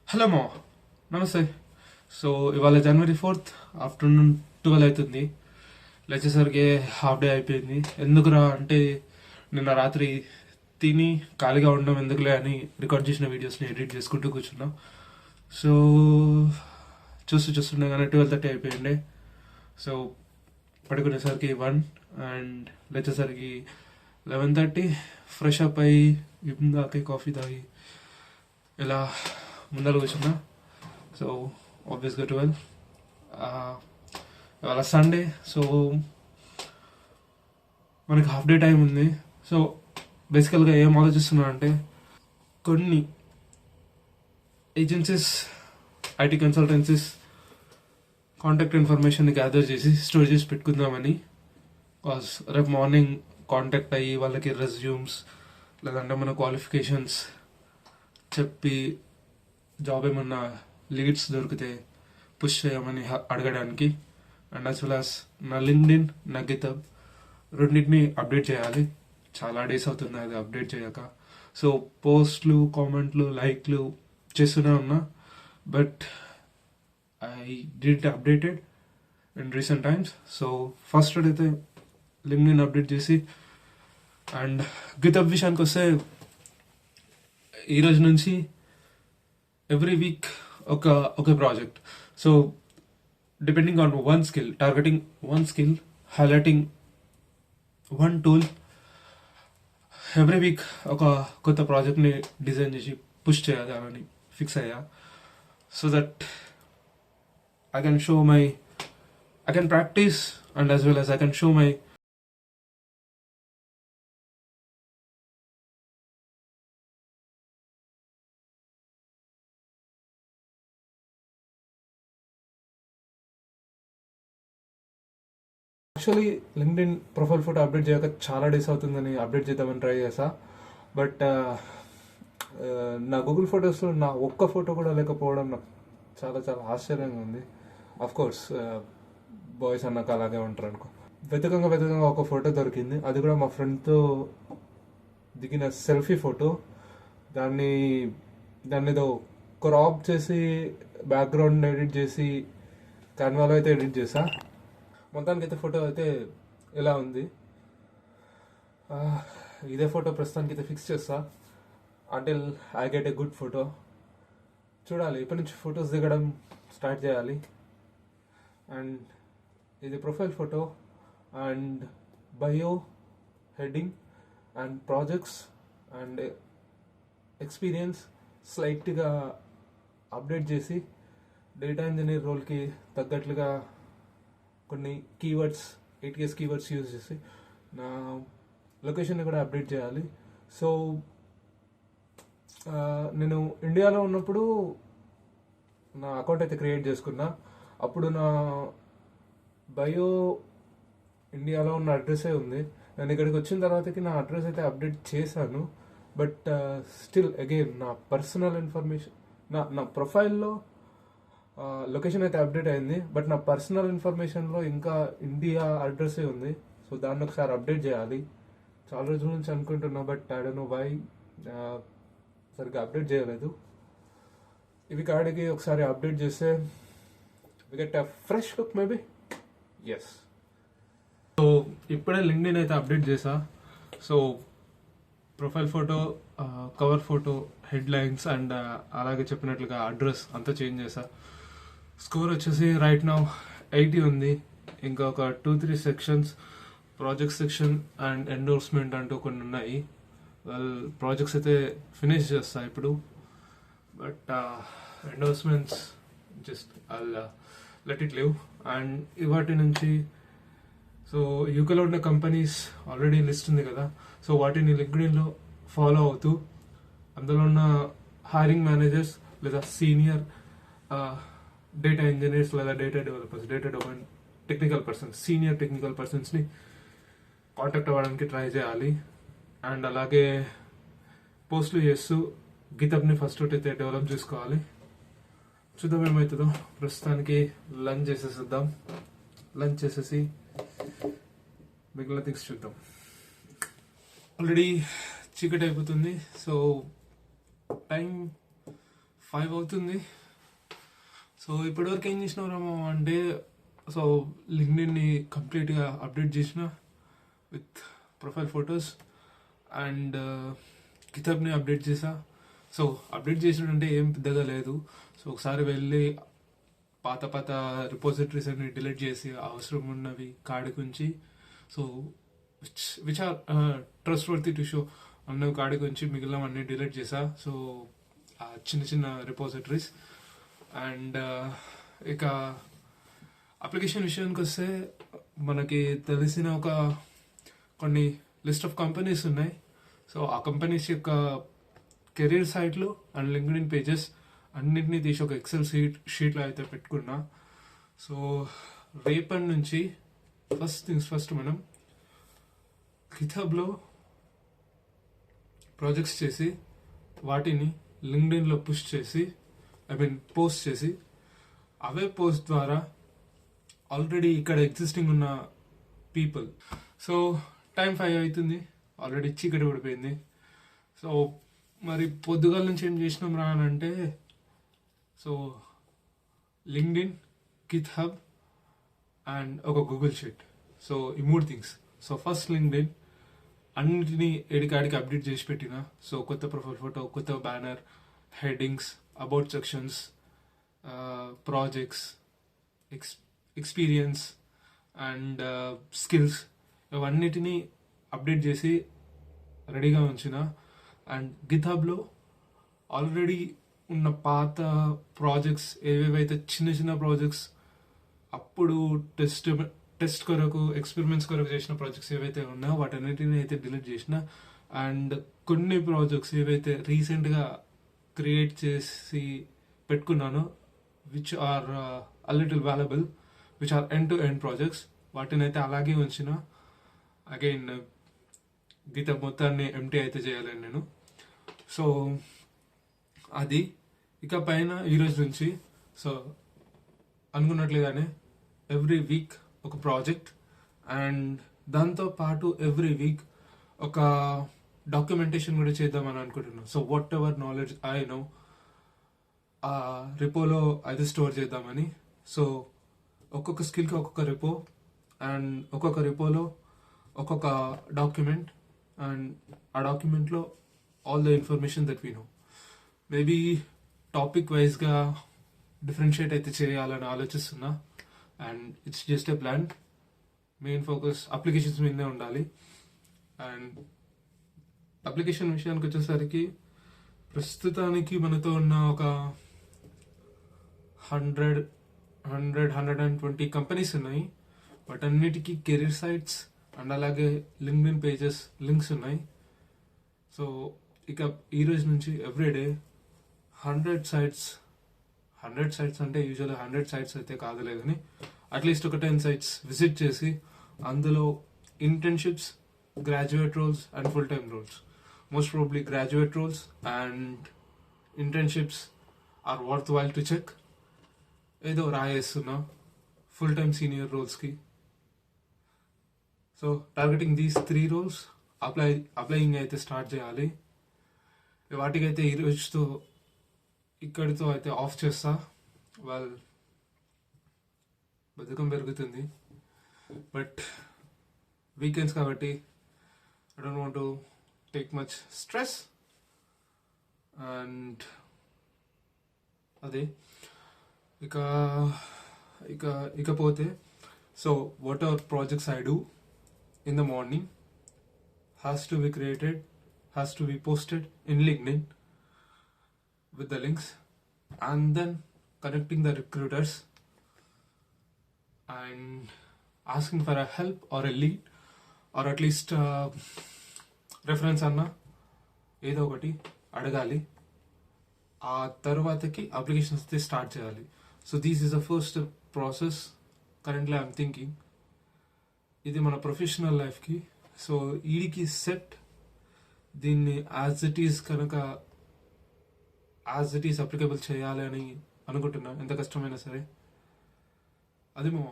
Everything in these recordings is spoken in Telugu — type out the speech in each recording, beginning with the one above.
హలో మా నమస్తే. సో ఇవాళ January 4th ఆఫ్టర్నూన్ 12 అవుతుంది. లేచేసరికి హాఫ్ డే అయిపోయింది. ఎందుకురా అంటే నిన్న రాత్రి తిని ఖాళీగా ఉండడం ఎందుకులే అని రికార్డ్ చేసిన వీడియోస్ని ఎడిట్ చేసుకుంటూ కూర్చున్నా. సో చూస్తుండగానే 12:30 అయిపోయింది. సో పడుకునేసరికి 1 అండ్ లేచేసరికి 11:30. ఫ్రెష్ అప్ అయ్యి ఇందాకే కాఫీ తాగి ఇలా ముందర కూర్చున్నా. సో ఆబ్వియస్గా 12. ఇవాళ సండే. సో మనకి హాఫ్ డే టైం ఉంది. సో బేసికల్గా ఏం ఆలోచిస్తున్నా అంటే కొన్ని agencies, IT consultancies contact information gather చేసి స్టోర్ చేసి పెట్టుకుందామని. కాజ్ రేపు మార్నింగ్ కాంటాక్ట్ అయ్యి వాళ్ళకి రెజ్యూమ్స్ లేదంటే మన క్వాలిఫికేషన్స్ చెప్పి జాబ్ ఏమన్నా లీడ్స్ దొరికితే పుష్ చేయమని అడగడానికి. అండ్ యాజ్ వెల్ యాజ్ నా లింక్డ్ఇన్, నా గితబ్ రెండింటిని అప్డేట్ చేయాలి. చాలా డేస్ అవుతుంది అది అప్డేట్ చేయక. సో పోస్ట్లు, కామెంట్లు, లైక్లు చేస్తూనే ఉన్నా, but I did updated in recent times. So first అయితే లింక్డ్ఇన్ అప్డేట్ చేసి, అండ్ గితబ్ విషయానికి వస్తే ఈరోజు నుంచి ఎవ్రీ వీక్ ఒక project. So depending on one skill, targeting one skill, highlighting one tool, every week ఒక కొత్త ప్రాజెక్ట్ని డిజైన్ చేసి పుష్ చేయాలని ఫిక్స్ అయ్యా. So that I can practice and as well as I can show my actually LinkedIn profile photo update చేయక చాలా డేస్ అవుతుందని అప్డేట్ చేద్దామని ట్రై చేసా. బట్ నా గూగుల్ ఫొటోస్లో నా ఒక్క ఫోటో కూడా లేకపోవడం నాకు చాలా చాలా ఆశ్చర్యంగా ఉంది. అఫ్ కోర్స్ బాయ్స్ అన్నాక అలాగే ఉంటారు అనుకో. వెతకంగా ఒక ఫోటో దొరికింది. అది కూడా మా ఫ్రెండ్తో దిగిన సెల్ఫీ ఫోటో. దాన్ని ఏదో క్రాప్ చేసి బ్యాక్గ్రౌండ్ ఎడిట్ చేసి క్యాన్వాలో అయితే ఎడిట్ చేసా. మొత్తానికి అయితే ఫోటో అయితే ఎలా ఉంది. ఇదే ఫోటో ప్రస్తుతానికి అయితే ఫిక్స్ చేస్తా until I get a good photo. చూడాలి, ఇప్పటి నుంచి ఫొటోస్ దిగడం స్టార్ట్ చేయాలి. అండ్ ఇది profile photo and bio, heading and projects and experience స్లైట్గా అప్డేట్ చేసి డేటా ఇంజనీర్ రోల్కి తగ్గట్లుగా కొన్ని కీవర్డ్స్, ATS కీవర్డ్స్ యూజ్ చేసి నా లొకేషన్ని కూడా అప్డేట్ చేయాలి. సో నేను ఇండియాలో ఉన్నప్పుడు నా అకౌంట్ అయితే క్రియేట్ చేసుకున్నా. అప్పుడు నా బయో ఇండియాలో ఉన్న అడ్రస్సే ఉంది. నేను ఇక్కడికి వచ్చిన తర్వాతకి నా అడ్రస్ అయితే అప్డేట్ చేశాను. బట్ స్టిల్ అగైన్ నా పర్సనల్ ఇన్ఫర్మేషన్, నా ప్రొఫైల్లో లొకేషన్ అయితే అప్డేట్ అయింది. బట్ నా పర్సనల్ ఇన్ఫర్మేషన్లో ఇంకా ఇండియా అడ్రస్సే ఉంది. సో దాన్ని ఒకసారి అప్డేట్ చేయాలి. చాలా రోజుల నుంచి అనుకుంటున్నా, but I don't know why సరిగ్గా అప్డేట్ చేయలేదు. ఇవి కాడికి ఒకసారి అప్డేట్ చేస్తే we get a fresh look maybe. Yes. So ఇప్పుడే లింక్డ్ఇన్ అయితే అప్డేట్ చేసా. So profile photo, cover photo, headlines and అలాగే చెప్పినట్లుగా అడ్రస్ అంతా చేంజ్ చేసా. స్కోర్ వచ్చేసి రైట్ నౌ 80 ఉంది. ఇంకా ఒక 2-3 sections, project section and endorsement అంటూ కొన్ని ఉన్నాయి. ప్రాజెక్ట్స్ అయితే ఫినిష్ చేస్తా ఇప్పుడు. But endorsements just let it live. And ఇవాటి నుంచి సో యూకేలో ఉన్న కంపెనీస్ ఆల్రెడీ లిస్ట్ ఉంది కదా. సో వాటిని లింక్డ్ఇన్లో ఫాలో అవుతూ అందులో ఉన్న హైరింగ్ మేనేజర్స్ లేదా సీనియర్ డేటా ఇంజనీర్స్ లేదా data developers, data domain technical persons, senior technical పర్సన్స్ని కాంటాక్ట్ అవ్వడానికి ట్రై చేయాలి. అండ్ అలాగే పోస్టులు చేస్తూ గితబ్ని ఫస్ట్ అయితే డెవలప్ చేసుకోవాలి. చూద్దాం ఏమవుతుందో. ప్రస్తుతానికి లంచ్ చేసేసిద్దాం. లంచ్ చేసేసి మిగిలిన థింగ్స్ చూద్దాం. ఆల్రెడీ చీకటి అయిపోతుంది. సో టైం 5 అవుతుంది. సో ఇప్పటివరకు ఏం చేసినాము అంటే, సో లింక్డ్ఇన్ని కంప్లీట్గా అప్డేట్ చేసిన విత్ ప్రొఫైల్ ఫొటోస్ అండ్ గిథబ్ని అప్డేట్ చేసా. సో అప్డేట్ చేసినంటే ఏం పెద్దగా లేదు. సో ఒకసారి వెళ్ళి పాత పాత రిపోజిటరీస్ అన్ని డిలీట్ చేసి అవసరం ఉన్నవి కాడికి ఉంచి, so which are trustworthy to show అన్నవి కాడికి ఉంచి మిగిలినవన్నీ డిలీట్ చేసా. సో చిన్న చిన్న రిపోజిటరీస్ అండ్ ఇక అప్లికేషన్ విషయానికి వస్తే మనకి తెలిసిన ఒక కొన్ని లిస్ట్ ఆఫ్ కంపెనీస్ ఉన్నాయి. సో ఆ కంపెనీస్ యొక్క కెరీర్ సైట్లు అండ్ లింక్డ్ఇన్ పేజెస్ అన్నింటినీ తీసి ఒక ఎక్సెల్ షీట్లో అయితే పెట్టుకున్నా. సో రేపటి నుంచి ఫస్ట్ థింగ్స్ ఫస్ట్ మనం గిథబ్లో ప్రాజెక్ట్స్ చేసి వాటిని లింక్డ్ఇన్లో పుష్ చేసి పోస్ట్ చేసి, అవే పోస్ట్ ద్వారా ఆల్రెడీ ఇక్కడ ఎగ్జిస్టింగ్ ఉన్న పీపుల్. సో టైం 5 అవుతుంది, ఆల్రెడీ చీకటి పడిపోయింది. సో మరి పొద్దుగాల నుంచి ఏం చేసినాం రా అని అంటే, సో లింక్డ్ఇన్, గిథబ్ అండ్ ఒక గూగుల్ షీట్. సో ఈ 3 థింగ్స్. సో ఫస్ట్ లింక్డ్ఇన్ అన్నిటినీ ఎడికాడికి అప్డేట్ చేసి పెట్టిన. సో కొత్త ప్రొఫైల్ ఫోటో, కొత్త banner, headings, about sections, projects, experience and skills ఇవన్నిటినీ అప్డేట్ చేసి రెడీగా ఉంచిన. అండ్ గిథబ్లో ఆల్రెడీ ఉన్న పాత ప్రాజెక్ట్స్ ఏవేవైతే చిన్న చిన్న ప్రాజెక్ట్స్ అప్పుడు టెస్ట్ కొరకు, ఎక్స్పెరిమెంట్స్ కొరకు చేసిన ప్రాజెక్ట్స్ ఏవైతే ఉన్నాయో వాటన్నిటిని అయితే డిలీట్ చేసిన. అండ్ కొన్ని ప్రాజెక్ట్స్ ఏవైతే రీసెంట్గా క్రియేట్ చేసి పెట్టుకున్నానో which are a little valuable, which are end to end projects, వాటిని అయితే అలాగే ఉంచిన. అగైన్ గిథబ్ మొత్తాన్ని ఎంటీ అయితే చేయాలని నేను. సో అది ఇక పైన ఈరోజు నుంచి సో అనుకున్నట్లుగానే ఎవ్రీ వీక్ ఒక ప్రాజెక్ట్ అండ్ దాంతో పాటు ఎవ్రీ వీక్ ఒక డాక్యుమెంటేషన్ కూడా చేద్దామని అనుకుంటున్నాను. So what ever knowledge I know ఆ రిపోలో అయితే స్టోర్ చేద్దామని. సో ఒక్కొక్క స్కిల్కి ఒక్కొక్క రిపో అండ్ ఒక్కొక్క రిపోలో ఒక్కొక్క డాక్యుమెంట్ అండ్ ఆ డాక్యుమెంట్లో all the information that we know. Maybe topic వైజ్గా డిఫరెన్షియేట్ అయితే చేయాలని ఆలోచిస్తున్నా. And it's just a plan. Main focus applications మీదే ఉండాలి. అండ్ అప్లికేషన్ విషయానికి వచ్చేసరికి ప్రస్తుతానికి మనతో ఉన్న ఒక 120 కంపెనీస్ ఉన్నాయి. వాటన్నిటికీ కెరీర్ సైట్స్ అండ్ అలాగే లింక్డ్ఇన్ పేజెస్ లింక్స్ ఉన్నాయి. సో ఇక ఈ రోజు నుంచి ఎవ్రీడే 100 సైట్స్ అంటే యూజువల్గా 100 సైట్స్ అయితే కాదులే కానీ అట్లీస్ట్ ఒక 10 సైట్స్ విజిట్ చేసి అందులో internships, graduate roles and full time roles, most probably graduate roles and internships are worth while to check. ఏదో రాయేస్తున్నా ఫుల్ టైమ్ సీనియర్ రోల్స్కి. So targeting these 3 roles applying అయితే స్టార్ట్ చేయాలి. వాటికైతే ఈ రోజుతో ఇక్కడితో అయితే ఆఫ్ చేస్తా. బద్ధకం పెరుగుతుంది, బట్ వీకెండ్స్ కాబట్టి I don't want to take much stress. And అదే ఇకపోతే so what ever projects I do in the morning has to be created, has to be posted in LinkedIn with the links, and then connecting the recruiters and asking for a help or a lead or at least reference అన్న ఏదో ఒకటి అడగాలి. ఆ తర్వాతకి అప్లికేషన్స్ అయితే స్టార్ట్ చేయాలి. So this is the first process currently I'm thinking. ఇది మన ప్రొఫెషనల్ లైఫ్కి. సో వీడికి సెట్ దీన్ని యాజ్ ఇట్ ఈస్ అప్లికబుల్ చేయాలి అని అనుకుంటున్నా, ఎంత కష్టమైనా సరే. అదేమో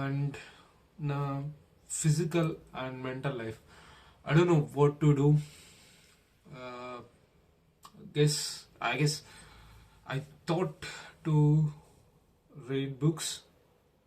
అండ్ నా physical and mental life I don't know what to do. I guess I thought to read books,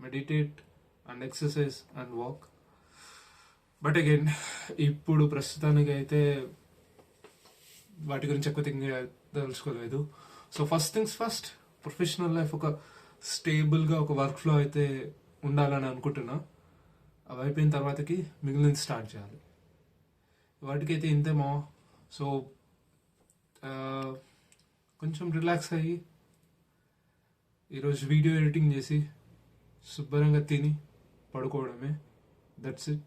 meditate, and exercise and walk. But again ఇప్పుడు ప్రస్తుతానికి అయితే వాటి గురించి ఎక్కువ తెలుసుకోలేదు. So first things first, professional life ఒక స్టేబుల్గా ఒక వర్క్ ఫ్లో అయితే ఉండాలని అనుకుంటున్నా. అవి అయిపోయిన తర్వాతకి మిగిలినది స్టార్ట్ చేయాలి. వాటికైతే ఇంతేమో. సో కొంచెం రిలాక్స్ అయ్యి ఈరోజు వీడియో ఎడిటింగ్ చేసి శుభ్రంగా తిని పడుకోవడమే. That's it.